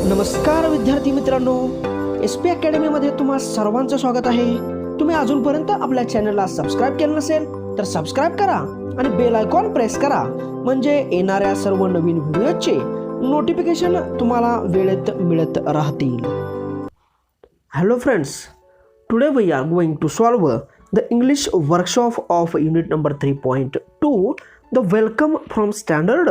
नमस्कार विद्यार्थी मित्रांनो, एस पी अकॅडमीमध्ये तुम्हा सर्वांचं स्वागत आहे. तुम्ही अजूनपर्यंत आपल्या चॅनलला सबस्क्राईब केलं नसेल तर सबस्क्राईब करा आणि बेल आयकॉन प्रेस करा, म्हणजे येणाऱ्या सर्व नवीन व्हिडिओचे नोटिफिकेशन तुम्हाला वेळेत मिळत राहतील. Hello friends, today we are going to solve the English workshop of unit number 3.2 the welcome from standard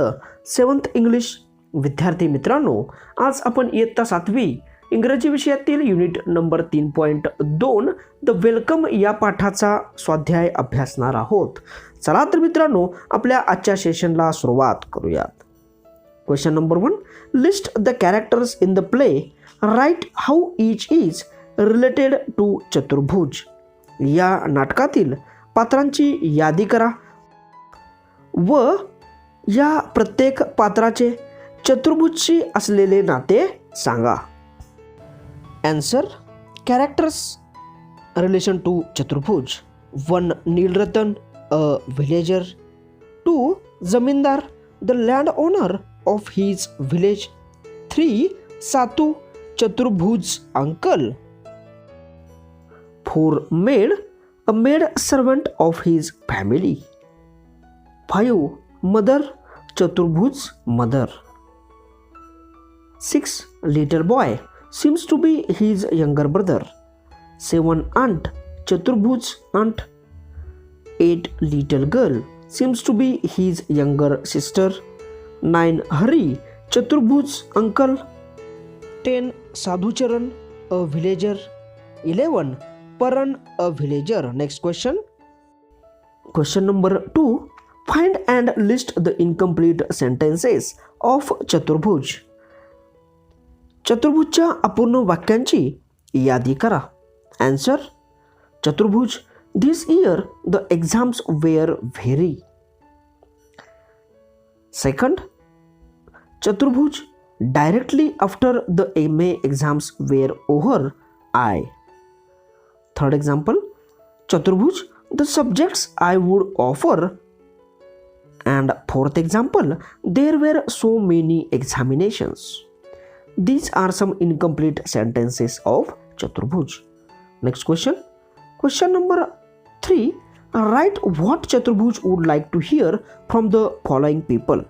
7th English. विद्यार्थी मित्रांनो, आज आपण इयत्ता 7वी इंग्रजी विषयातील युनिट नंबर 3.2 द वेलकम या पाठाचा स्वाध्याय अभ्यासणार आहोत. चला तर मित्रांनो, आपल्या आजच्या सेशनला सुरुवात करूयात. Question number 1, list the characters in the play, write how each is related to Chaturbhuj. या नाटकातील पात्रांची यादी करा व या प्रत्येक पात्राचे चतुर्भुजशी असलेले नाते सांगा. Answer, characters relation to Chaturbhuj. 1 Nilratan, a villager. 2 zamindar, the land owner of his village. 3 Satu, Chaturbhuj uncle. 4 maid, a maid servant of his family. 5 mother, Chaturbhuj mother. 6 little boy, seems to be his younger brother. 7 aunt, Chaturbhuj aunt. 8 little girl, seems to be his younger sister. 9 Hari, Chaturbhuj uncle. 10 Sadhucharan, a villager. 11 Paran, a villager. Next question. Question number 2, find and list the incomplete sentences of Chaturbhuj. चतुर्भुजच्या अपूर्ण वाक्यांची यादी करा. Answer, Chaturbhuj, this year the exams were very. Second, Chaturbhuj, directly after the MA exams were over I. Third example, Chaturbhuj, the subjects I would offer. And fourth example, there were so many examinations. These are some incomplete sentences of Chaturbhuj. Next question. Question number 3. Write what Chaturbhuj would like to hear from the following people.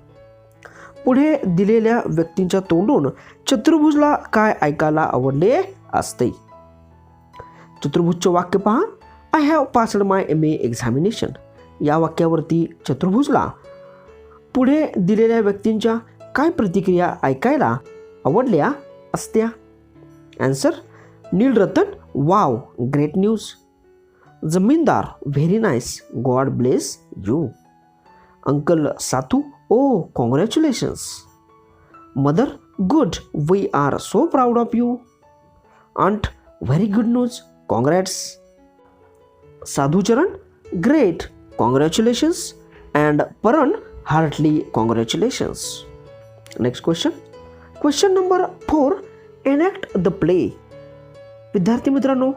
पुढे दिलेल्या व्यक्तींच्या तोंडून चतुर्भुजला काय ऐकायला आवडले असते. चतुर्भुजचे वाक्य पहा. I have passed my MA examination. या वाक्यावरती चतुर्भुजला पुढे दिलेल्या व्यक्तींच्या काय प्रतिक्रिया ऐकायला आवडल्या असत्या. Answer, Nilratan, wow, great news. Zamindar, very nice, god bless you. Uncle Satu, oh congratulations. Mother, good, we are so proud of you. Aunt, very good news, congrats. Sadhucharan, great, congratulations. And Paran, heartily congratulations. Next question. Question number 4, enact the play. विद्यार्थी मित्रांनो,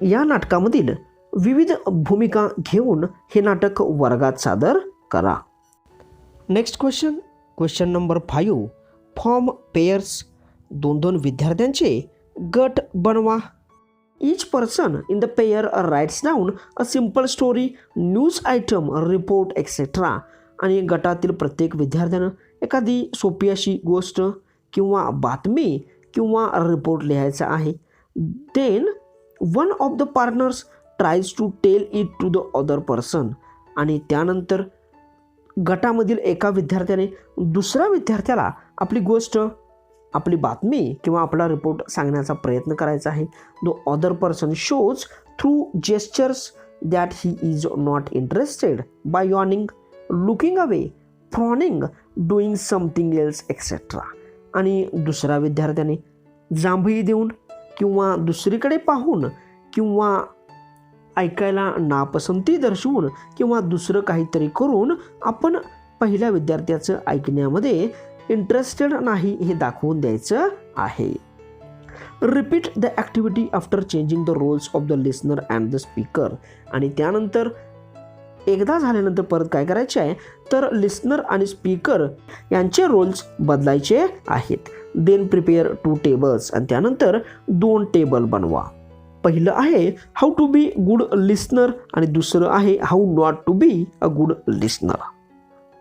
या नाटकामधील विविध भूमिका घेऊन हे नाटक वर्गात सादर करा. Next question. Question number 5, form pairs. 2 विद्यार्थ्यांचे गट बनवा. Each person in the pair rights down a simple story, news item, report etcetera. आणि गटातील प्रत्येक विद्यार्थ्यानं एखादी सोपी अशी गोष्ट किंवा बातमी किंवा रिपोर्ट लिहायचा आहे. Then one of the partners tries to tell it to the other person. आणि त्यानंतर गटामधील एका विद्यार्थ्याने दुसऱ्या विद्यार्थ्याला आपली गोष्ट, आपली बातमी किंवा आपला रिपोर्ट सांगण्याचा प्रयत्न करायचा आहे. The other person shows through gestures that he is not interested by yawning, looking away, frowning, doing something else etcetera. आणि दुसऱ्या विद्यार्थ्याने जांभई देऊन किंवा दुसरीकडे पाहून किंवा ऐकायला नापसंती दर्शवून किंवा दुसरं काहीतरी करून आपण पहिल्या विद्यार्थ्याचं ऐकण्यामध्ये इंटरेस्टेड नाही हे दाखवून द्यायचं आहे. Repeat the activity after changing the roles of the listener and the speaker. आणि त्यानंतर एकदा झाल्यानंतर परत काय करायचे आहे तर लिसनर आणि स्पीकर यांचे रोल्स बदलायचे आहेत. देन प्रिपेअर 2 टेबल्स आणि त्यानंतर 2 टेबल बनवा. पहिलं आहे how to be good listener आणि दुसरं आहे how not to be a good listener.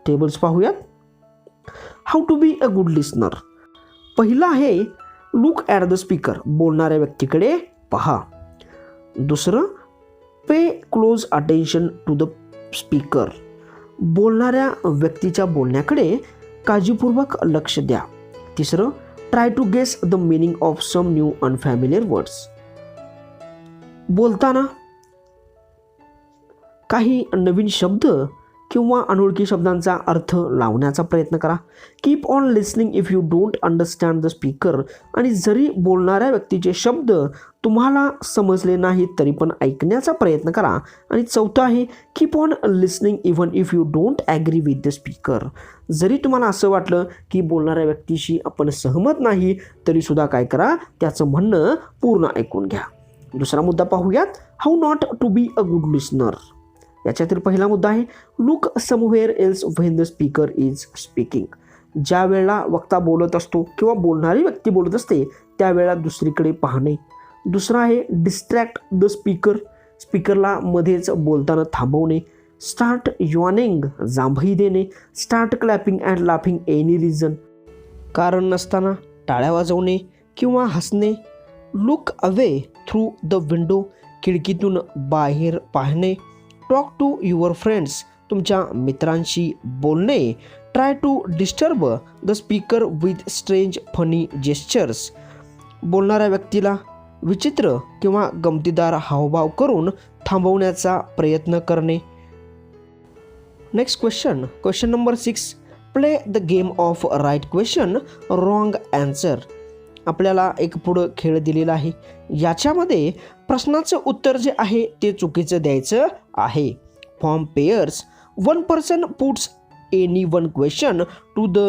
Tables पाहूयात. How to be a good listener. पहिलं आहे लुक ॲट द स्पीकर, बोलणाऱ्या व्यक्तीकडे पहा. दुसरं pay close attention to the speaker, बोलणाऱ्या व्यक्तीच्या बोलण्याकडे काळजीपूर्वक लक्ष द्या. तिसरं try to guess the meaning of some new unfamiliar words, बोलताना काही नवीन शब्द किंवा अनोळखी शब्दांचा अर्थ लावण्याचा प्रयत्न करा. Keep on listening if you don't understand the speaker, आणि जरी बोलणाऱ्या व्यक्तीचे शब्द तुम्हाला समजले नाहीत तरी पण ऐकण्याचा प्रयत्न करा. आणि चौथं आहे keep on listening even if you don't agree with the speaker, जरी तुम्हाला असं वाटलं की बोलणाऱ्या व्यक्तीशी आपण सहमत नाही तरी सुद्धा काय करा, त्याचं म्हणणं पूर्ण ऐकून घ्या. दुसरा मुद्दा पाहूयात, how not to be a good listener. याच्यातील पहिला मुद्दा आहे look somewhere else when the speaker is speaking, ज्या वेळेला वक्ता बोलत असतो किंवा बोलणारी व्यक्ती बोलत असते त्यावेळेला दुसरीकडे पाहणे. दुसरा आहे डिस्ट्रॅक्ट द स्पीकर, स्पीकरला मध्येच बोलताना थांबवणे. स्टार्ट यॉनिंग, जांभई देणे. Start clapping and laughing any reason, कारण नसताना टाळ्या वाजवणे किंवा हसणे. Look away through the window, खिडकीतून बाहेर पाहणे. टॉक टू युअर फ्रेंड्स, तुमच्या मित्रांशी बोलणे. Try to disturb the speaker with strange funny gestures, बोलणाऱ्या व्यक्तीला विचित्र किंवा गमतीदार हावभाव करून थांबवण्याचा प्रयत्न करणे. Next question number 6, play the game of right question wrong answer. आपल्याला एक पुढं खेळ दिलेला आहे, याच्यामध्ये प्रश्नाचं उत्तर जे आहे ते चुकीचं द्यायचं आहे. Form pairs, one person puts any one question to the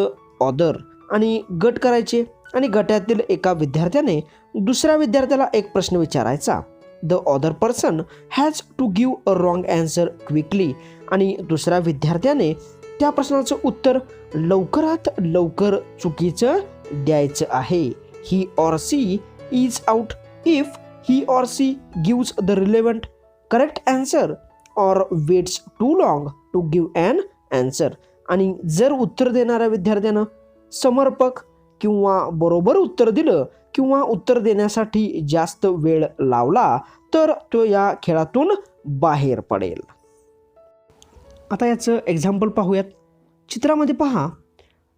other, आणि गट करायचे आणि गटातील एका विद्यार्थ्याने दुसऱ्या विद्यार्थ्याला एक प्रश्न विचारायचा. The other person has to give a wrong answer quickly, आणि दुसऱ्या विद्यार्थ्याने त्या प्रश्नाचं उत्तर लवकरात लवकर चुकीचं द्यायचं आहे. he or she is out if he or she gives the relevant correct answer or waits too long to give an answer. आणि जर उत्तर देणाऱ्या विद्यार्थ्यानं समर्पक किंवा बरोबर उत्तर दिलं किंवा उत्तर देण्यासाठी जास्त वेळ लावला तर तो या खेळातून बाहेर पडेल. आता याचं एक्झाम्पल पाहूयात. चित्रामध्ये पहा,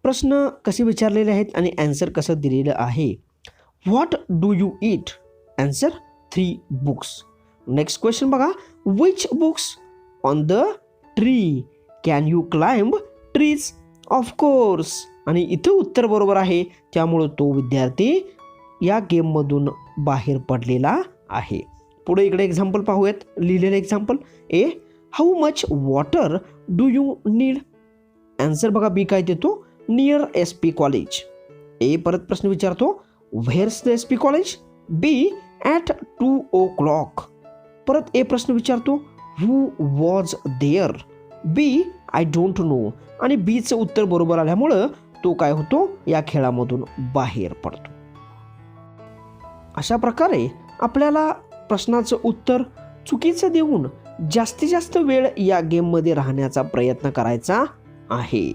प्रश्न कसे विचारलेले आहेत आणि ॲन्सर कसं दिलेलं आहे. What do you eat? Answer 3 books. Next question बघा, which books on the tree? Can you climb trees? Of course. आणि इथं उत्तर बरोबर आहे, त्यामुळं तो विद्यार्थी या गेममधून बाहेर पडलेला आहे. पुढे इकडे एक्झाम्पल पाहूयात, लिहिलेलं example. A, how much water do you need? Answer बघा बी काय देतो, near S P college. A परत प्रश्न विचारतो, where's the S P college? B, at 2 o'clock. परत ए प्रश्न विचारतो, who was there? B, I don't know. आणि बीचं उत्तर बरोबर आल्यामुळं तो काय होतो, या खेळामधून बाहेर पडतो. अशा प्रकारे आपल्याला प्रश्नाचं उत्तर चुकीचं देऊन जास्तीत जास्त वेळ या गेममध्ये राहण्याचा प्रयत्न करायचा आहे.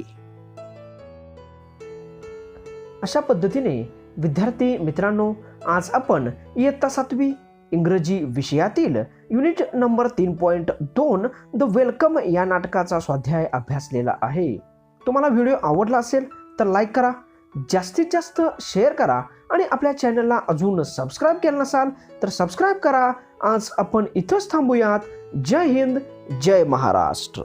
अशा पद्धतीने विद्यार्थी मित्रांनो, आज आपण इयत्ता 7वी इंग्रजी विषयातील युनिट नंबर 3.2 द वेलकम या नाटकाचा स्वाध्याय अभ्यासलेला आहे. तुम्हाला व्हिडिओ आवडला असेल तर लाईक करा, जास्तीत जास्त शेअर करा आणि आपल्या चॅनलला अजून सबस्क्राईब केलं नसाल तर सबस्क्राईब करा. आज आपण इथंच थांबूयात. जय हिंद, जय महाराष्ट्र.